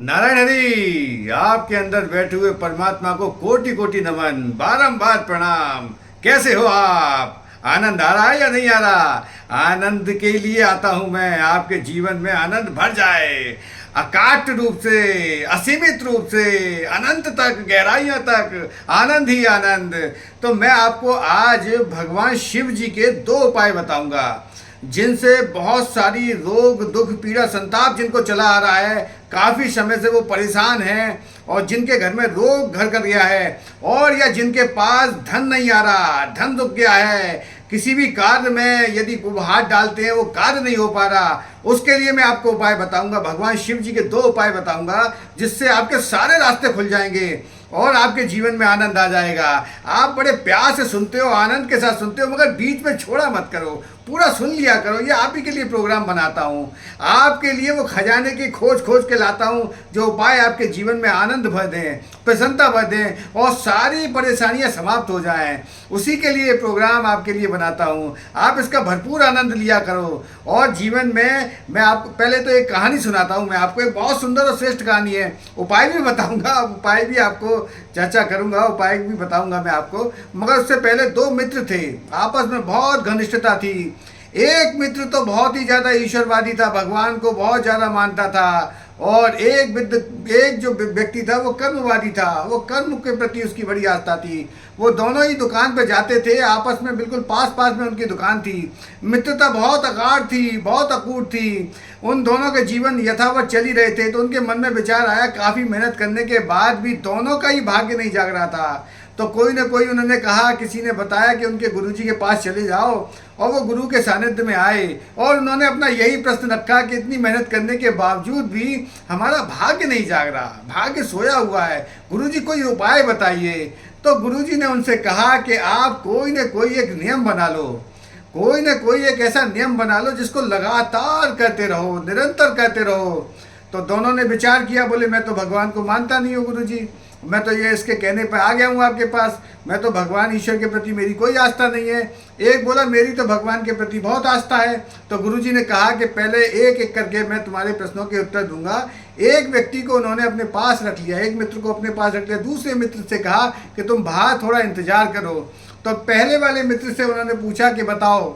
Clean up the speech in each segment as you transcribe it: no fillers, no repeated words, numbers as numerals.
नारायण हरि, आपके अंदर बैठे हुए परमात्मा को कोटि कोटि नमन, बारंबार प्रणाम। कैसे हो आप? आनंद आ रहा है या नहीं आ रहा? आनंद के लिए आता हूं मैं, आपके जीवन में आनंद भर जाए, अकाट रूप से, असीमित रूप से, अनंत तक, गहराइयों तक आनंद ही आनंद। तो मैं आपको आज भगवान शिव जी के दो उपाय बताऊंगा जिनसे बहुत सारी रोग दुख पीड़ा संताप जिनको चला आ रहा है, काफ़ी समय से वो परेशान हैं और जिनके घर में रोग घर कर गया है, और या जिनके पास धन नहीं आ रहा, धन रुक गया है, किसी भी कार्य में यदि वो हाथ डालते हैं वो कार्य नहीं हो पा रहा, उसके लिए मैं आपको उपाय बताऊंगा। भगवान शिव जी के दो उपाय बताऊंगा जिससे आपके सारे रास्ते खुल जाएंगे और आपके जीवन में आनंद आ जाएगा। आप बड़े प्यार से सुनते हो, आनंद के साथ सुनते हो, मगर बीच में छोड़ा मत करो, पूरा सुन लिया करो। ये आप ही के लिए प्रोग्राम बनाता हूँ, आपके लिए वो खजाने की खोज खोज के लाता हूँ जो उपाय आपके जीवन में आनंद भर दें, प्रसन्नता भर दें और सारी परेशानियाँ समाप्त हो जाएं। उसी के लिए प्रोग्राम आपके लिए बनाता हूँ। आप इसका भरपूर आनंद लिया करो और जीवन में मैं आपको पहले तो एक कहानी सुनाता हूँ। मैं आपको एक बहुत सुंदर और श्रेष्ठ कहानी है, उपाय भी बताऊँगा, उपाय भी आपको चर्चा करूँगा, उपाय भी बताऊँगा मैं आपको। मगर उससे पहले दो मित्र थे, आपस में बहुत घनिष्ठता थी। एक मित्र तो बहुत ही ज़्यादा ईश्वरवादी था, भगवान को बहुत ज़्यादा मानता था, और एक जो व्यक्ति था वो कर्मवादी था, वो कर्म के प्रति उसकी बड़ी आस्था थी। वो दोनों ही दुकान पे जाते थे, आपस में बिल्कुल पास पास में उनकी दुकान थी। मित्रता बहुत अगाढ़ थी, बहुत अकूट थी। उन दोनों के जीवन यथावत चल ही रहे थे। तो उनके मन में विचार आया, काफ़ी मेहनत करने के बाद भी दोनों का ही भाग्य नहीं जाग रहा था। तो कोई ना कोई उन्होंने कहा, किसी ने बताया कि उनके गुरुजी के पास चले जाओ, और वो गुरु के सानिध्य में आए और उन्होंने अपना यही प्रश्न रखा कि इतनी मेहनत करने के बावजूद भी हमारा भाग्य नहीं जाग रहा, भाग्य सोया हुआ है, गुरुजी कोई उपाय बताइए। तो गुरुजी ने उनसे कहा कि आप कोई ना कोई एक नियम बना लो, कोई ना कोई एक ऐसा नियम बना लो जिसको लगातार करते रहो, निरंतर करते रहो। तो दोनों ने विचार किया, बोले मैं तो भगवान को मानता नहीं हूँ गुरुजी, मैं तो ये इसके कहने पर आ गया हूँ आपके पास, मैं तो भगवान ईश्वर के प्रति मेरी कोई आस्था नहीं है। एक बोला मेरी तो भगवान के प्रति बहुत आस्था है। तो गुरुजी ने कहा कि पहले एक एक करके मैं तुम्हारे प्रश्नों के उत्तर दूंगा। एक व्यक्ति को उन्होंने अपने पास रख लिया, एक मित्र को अपने पास रख लिया, दूसरे मित्र से कहा कि तुम बाहर थोड़ा इंतजार करो। तो पहले वाले मित्र से उन्होंने पूछा कि बताओ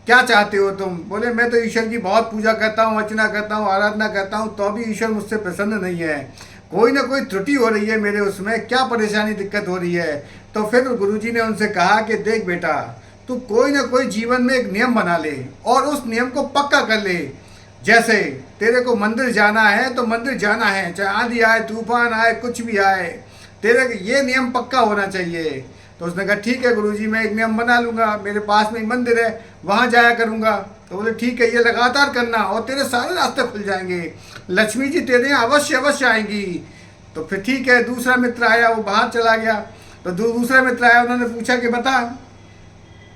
क्या चाहते हो तुम? बोले मैं तो ईश्वर की बहुत पूजा करता हूँ, अर्चना करता हूँ, आराधना करता हूँ, तो भी ईश्वर मुझसे प्रसन्न नहीं है, कोई ना कोई त्रुटि हो रही है मेरे उसमें, क्या परेशानी दिक्कत हो रही है? तो फिर गुरुजी ने उनसे कहा कि देख बेटा, तू कोई ना कोई जीवन में एक नियम बना ले और उस नियम को पक्का कर ले। जैसे तेरे को मंदिर जाना है तो मंदिर जाना है, चाहे आंधी आए, तूफान आए, कुछ भी आए, तेरे ये नियम पक्का होना चाहिए। तो उसने कहा ठीक है गुरुजी, मैं एक नियम बना लूँगा, मेरे पास में ही मंदिर है, वहाँ जाया करूँगा। तो बोले ठीक है, ये लगातार करना और तेरे सारे रास्ते खुल जाएंगे, लक्ष्मी जी तेरे यहाँ अवश्य अवश्य आएंगी। तो फिर ठीक है, दूसरा मित्र आया, वो बाहर चला गया। तो दूसरा मित्र आया, उन्होंने पूछा कि बता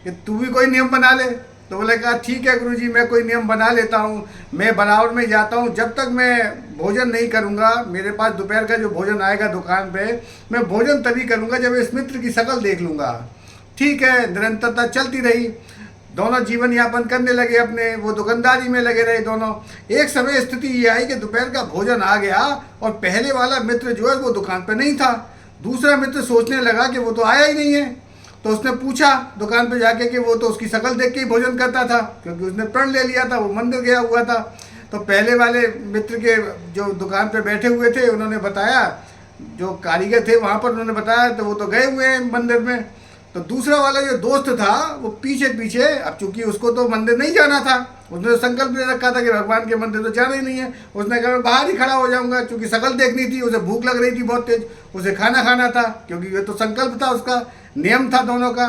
कि तू भी कोई नियम बना ले। तो बोले कहा ठीक है गुरुजी, मैं कोई नियम बना लेता हूँ। मैं बनावट में जाता हूँ, जब तक मैं भोजन नहीं करूँगा, मेरे पास दोपहर का जो भोजन आएगा दुकान पे, मैं भोजन तभी करूँगा जब इस मित्र की शक्ल देख लूँगा। ठीक है, निरंतरता चलती रही, दोनों जीवन यापन करने लगे अपने, वो दुकानदारी में लगे रहे दोनों। एक समय स्थिति ये आई कि दोपहर का भोजन आ गया और पहले वाला मित्र जो है वो दुकान पे नहीं था। दूसरा मित्र सोचने लगा कि वो तो आया ही नहीं है। तो उसने पूछा दुकान पे जाके कि वो तो उसकी शक्ल देख के ही भोजन करता था, क्योंकि उसने प्रण ले लिया था, वो मंदिर गया हुआ था। तो पहले वाले मित्र के जो दुकान पे बैठे हुए थे उन्होंने बताया, जो कारीगर थे वहाँ पर उन्होंने बताया, तो वो तो गए हुए हैं मंदिर में। तो दूसरा वाला जो दोस्त था वो पीछे पीछे, अब चूंकि उसको तो मंदिर नहीं जाना था, उसने तो संकल्प ले रखा था कि भगवान के मंदिर तो जाना ही नहीं है, उसने कहा मैं बाहर ही खड़ा हो जाऊंगा, क्योंकि शक्ल देखनी थी, उसे भूख लग रही थी बहुत तेज, उसे खाना खाना था, क्योंकि ये तो संकल्प था, उसका नियम था दोनों का।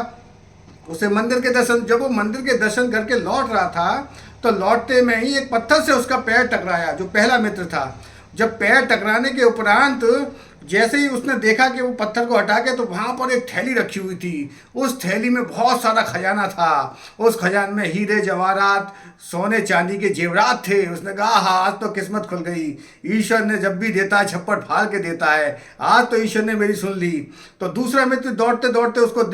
उसे मंदिर के दर्शन, जब वो मंदिर के दर्शन करके लौट रहा था तो लौटते में ही एक पत्थर से उसका पैर टकराया, जो पहला मित्र था। जब पैर टकराने के उपरांत जैसे ही उसने देखा कि वो पत्थर को हटा के, तो वहाँ पर एक थैली रखी हुई थी। उस थैली में बहुत सारा खजाना था, उस खजान में हीरे जवाहरात, सोने चांदी के जेवरात थे। उसने कहा हाँ, आज तो किस्मत खुल गई, ईश्वर ने जब भी देता है झप्पड़ फाड़ के देता है, आज तो ईश्वर ने मेरी सुन ली। तो दूसरा मित्र दौड़ते दौड़ते उसको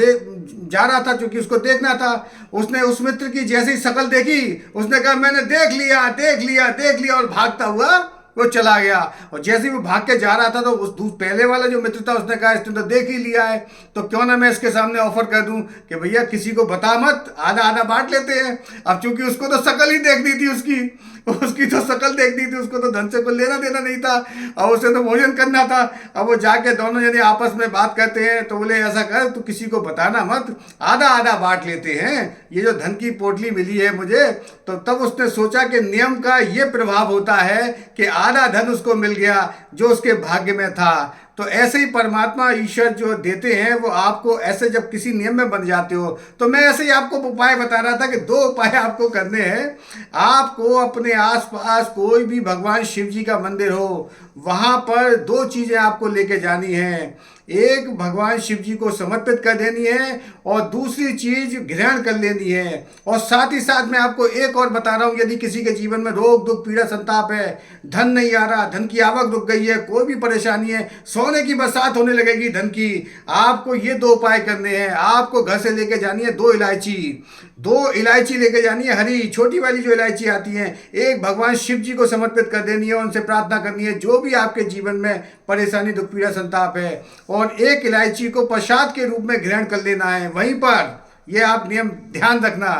जा रहा था, क्योंकि उसको देखना था। उसने उस मित्र की जैसी शक्ल देखी, उसने कहा मैंने देख लिया देख लिया देख लिया, और भागता हुआ वो चला गया। और जैसे ही वो भाग के जा रहा था तो पहले वाला जो मित्र था उसने कहा इसने तो देख ही लिया है, तो क्यों ना मैं इसके सामने ऑफर कर दूं कि भैया किसी को बता मत, आधा आधा बांट लेते हैं। अब चूंकि उसको तो शक्ल ही देखनी थी, उसकी उसकी तो शक्ल देखनी थी, उसको तो धन से कोई लेना देना नहीं था, और उसे तो भोजन करना था। अब वो जाके दोनों जने आपस में बात करते हैं, तो बोले ऐसा कर तू किसी को बताना मत, आधा आधा बांट लेते हैं, ये जो धन की पोटली मिली है मुझे। तो तब उसने सोचा कि नियम का ये प्रभाव होता है कि आधा धन उसको मिल गया जो उसके भाग्य में था। तो ऐसे ही परमात्मा ईश्वर जो देते हैं वो आपको ऐसे जब किसी नियम में बन जाते हो। तो मैं ऐसे ही आपको उपाय बता रहा था कि 2 उपाय आपको करने हैं। आपको अपने आसपास कोई भी भगवान शिव जी का मंदिर हो, वहाँ पर 2 चीज़ें आपको लेके जानी है। एक भगवान शिव जी को समर्पित कर देनी है, और दूसरी चीज ग्रहण कर लेनी है। और साथ ही साथ मैं आपको एक और बता रहा हूँ, यदि किसी के जीवन में रोग दुख पीड़ा संताप है, धन नहीं आ रहा, धन की आवक रुक गई है, कोई भी परेशानी है, सोने की बरसात होने लगेगी धन की, आपको ये 2 उपाय करने हैं। आपको घर से लेके जानी है 2 इलायची, 2 इलायची लेके जानी है, हरी छोटी वाली जो इलायची आती है, एक भगवान शिव जी को समर्पित कर देनी है, उनसे प्रार्थना करनी है जो भी आपके जीवन में परेशानी दुख पीड़ा संताप है, और एक इलायची को प्रसाद के रूप में ग्रहण कर लेना है। वहीं पर ये आप नियम ध्यान रखना,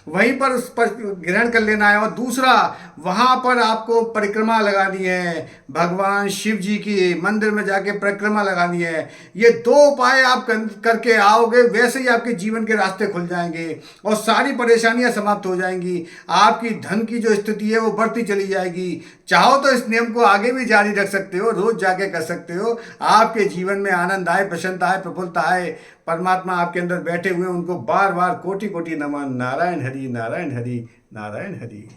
वहीं पर उस पर ग्रहण कर लेना है। और दूसरा, वहाँ पर आपको परिक्रमा लगानी है, भगवान शिव जी की मंदिर में जाके परिक्रमा लगानी है। ये 2 उपाय आप करके आओगे, वैसे ही आपके जीवन के रास्ते खुल जाएंगे और सारी परेशानियां समाप्त हो जाएंगी। आपकी धन की जो स्थिति है वो बढ़ती चली जाएगी। चाहो तो इस नियम को आगे भी जारी रख सकते हो, रोज जाके कर सकते हो। आपके जीवन में आनंद आए, प्रसन्नता आए, प्रफुल्लता आए। परमात्मा आपके अंदर बैठे हुए, उनको बार बार कोटि कोटि नमन। नारायण हरि, नारायण हरि, नारायण हरि।